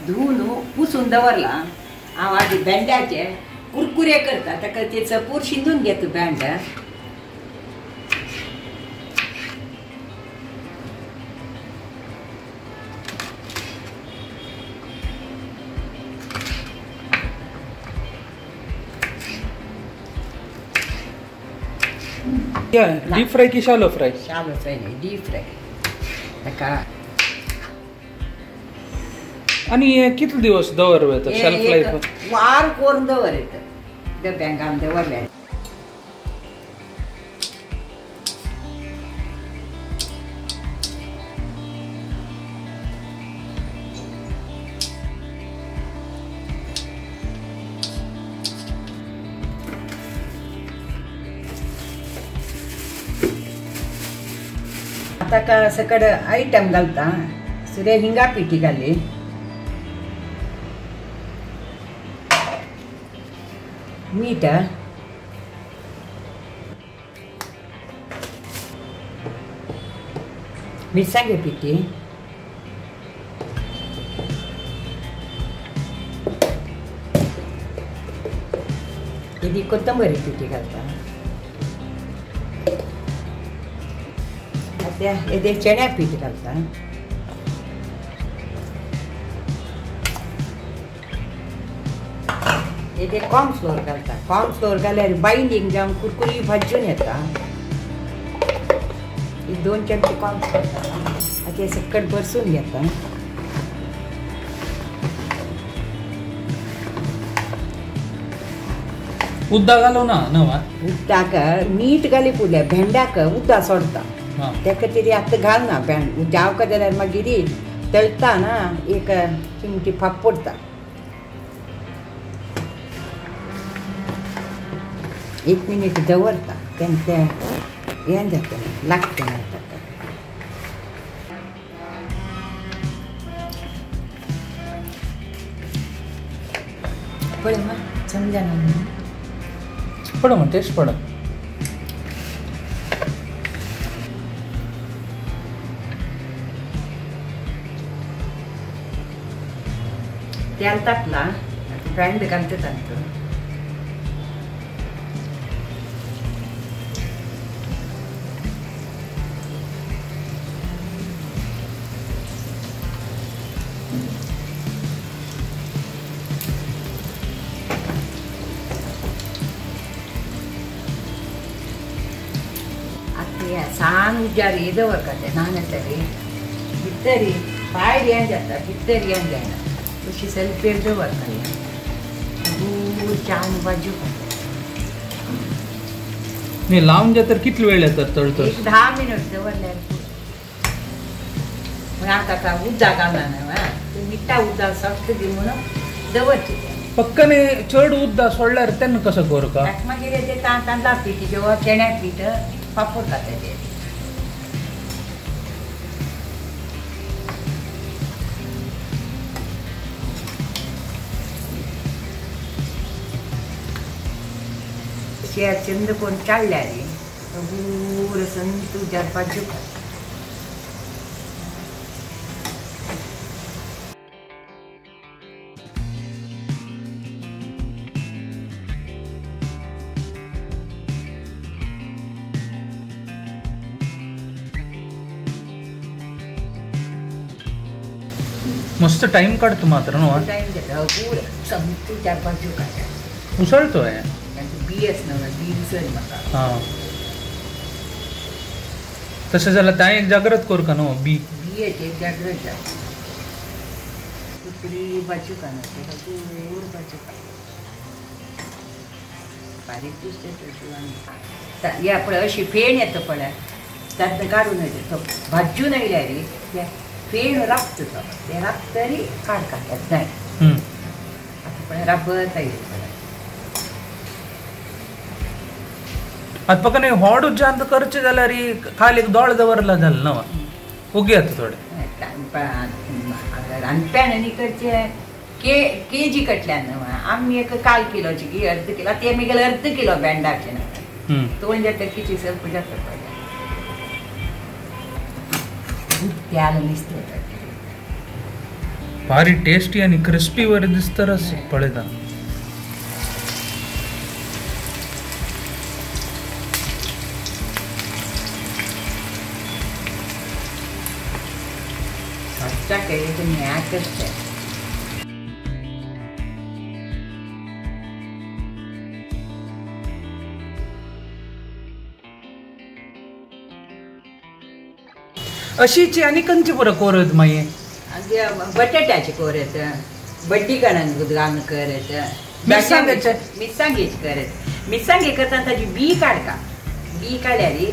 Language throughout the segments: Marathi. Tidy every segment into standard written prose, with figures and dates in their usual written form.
धुवन पुसून दवरला हांव आधी भेंड्याचे कुरकुरे करता ताका ते चपूर शिंदून घेता भेंडा डीप फ्राय की शालो फ्राय? शालो फ्राय नाही, डीप फ्राय ताका. आणि कितले दिवस दवरता शेल्फ लायफ? वार करून दवरता डब्यांक घालून दवरल्या. आता सकड आयटम घालता. सुद्या हिंगा पिठी घाली, मीठ, मिरसांगे पिठी, इदी कोथंबरी पिठी घालता. ये चण्या पीठ घालता. ये कॉर्नफ्लोर घालता. कॉर्नफ्लोर घाल्यार बाइंडिंग जावन कुरकुरी भाजून येता. ही 2 चमचे कॉर्नफ्लोर घालता. ते सकट भरसून घेता. उद्दा घालो ना नवा उद्दाक मीठ घाली पुल्या भेंड्याक उद्दा सोडता. ताका तरी आतां घालना भेंड जावका जाल्यार मागीर तळटा ना एक चिमटी फापडटा. 1 मिनिट दवरता तेन्ना हें जाता लागता ना ताका. पळय मा समजा ना पड मग टेस्ट पड. तेल तापला भेंड घालता तांकां. आता सांग उजारी दवरता ते नाना तरी भितर भायर हें जाता भितर हें जायना तशी सेल्फेर दवरता. दूर च्यान भाजू मी लावून द्या तर कितले वेळ येतात तळतो? 10 मिनिट दवरल्यार पण आता का उद्दा घालना ना मिठा उद्दा सख्त दी म्हणून दवरची. पक्कने चड उद्दा सोडल्यार तेन्ना कसं करता? मागीर ते तांदळा पीठ जेव्हा चण्या पीठ पापडटा तेजे. शेर चंद कोण चालल्यार दूर संत उजार भाजू. मस्त टाइम काढतो मात्र ना. टाइम घेता पूर संत उजार भाजू काढता. उसळतोय बीएस ना बीसर म्हाका. हां तशें जाल्यार तां एक जागृत कर का न्हू. बीएचे जागृत जा कुकरी भाजू का ना दूर भाजू का बारीक दिसता. या पळय अशी फेण येता पळय तातूंत काडून येता भाजून येयल्यार ते फेण राखता तो ते राखतरी काडका येत नाय. आतां पळय राबत येयली पळय. आता पक्कने व्हड उज्जांत करचें जाल्यार खाली एक दोळ दवरला जालें ना ओके येता थोडे. रांदप्यान करचे केजी कटल्यान आमी एक 1/4 किलोची की अर्द किलो ते मी गेले अर्द किलो भेंडाचे ना तोंड जाता किची सर्फ जाता पळय तेल नुस्तें भारी टेस्टी आणि क्रिस्पी वर दिसतरच पळेता. अच्छा केली तर न्याकच आहे. अशीची आणि कंची पुरं कोरत माये बटाट्याचे कोरत बड्डी कणन घालून करत मिरसांगेच करत. मिरसांगे करताना ताजी बी काढका. बी काढल्यारी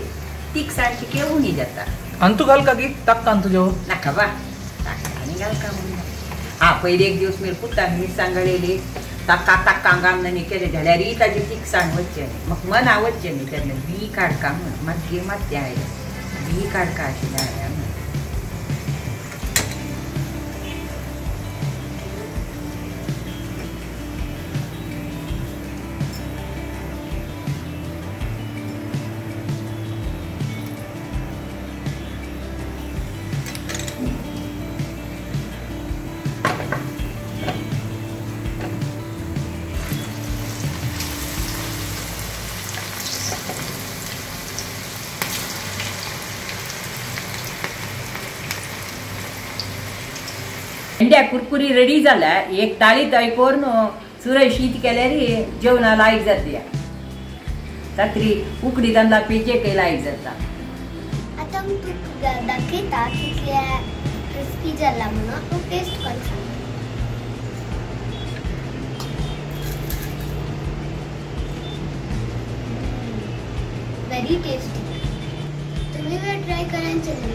तिखसाणची केवून जाता. आणि तू घाल का की टाकता तुझ्या नाका बा आणि घाल का म्हणून. हा पहिले एक दिवस मी पुता मिरसांग गळेली ताका गामनाने केले जाल्यार ताजी तिखसाण वच्चे मग मन आवडचे न्ही तेन्ना बी काढका म्हण मातशे मातशें आयलें बी काढका अशें जालें. भेंड्या कुरकुरी रेडी जाला. एक ताळी तळी करून सुरय शीत केल्यार जेवणा लायक जाता. रात्री उकडी तांदळा पेजे काही लायक जाता. आता तुका दाखयता कितल्या क्रिस्पी जाला म्हणून तू टेस्ट कर. Very tasty. तुम्ही ट्राय करायचं.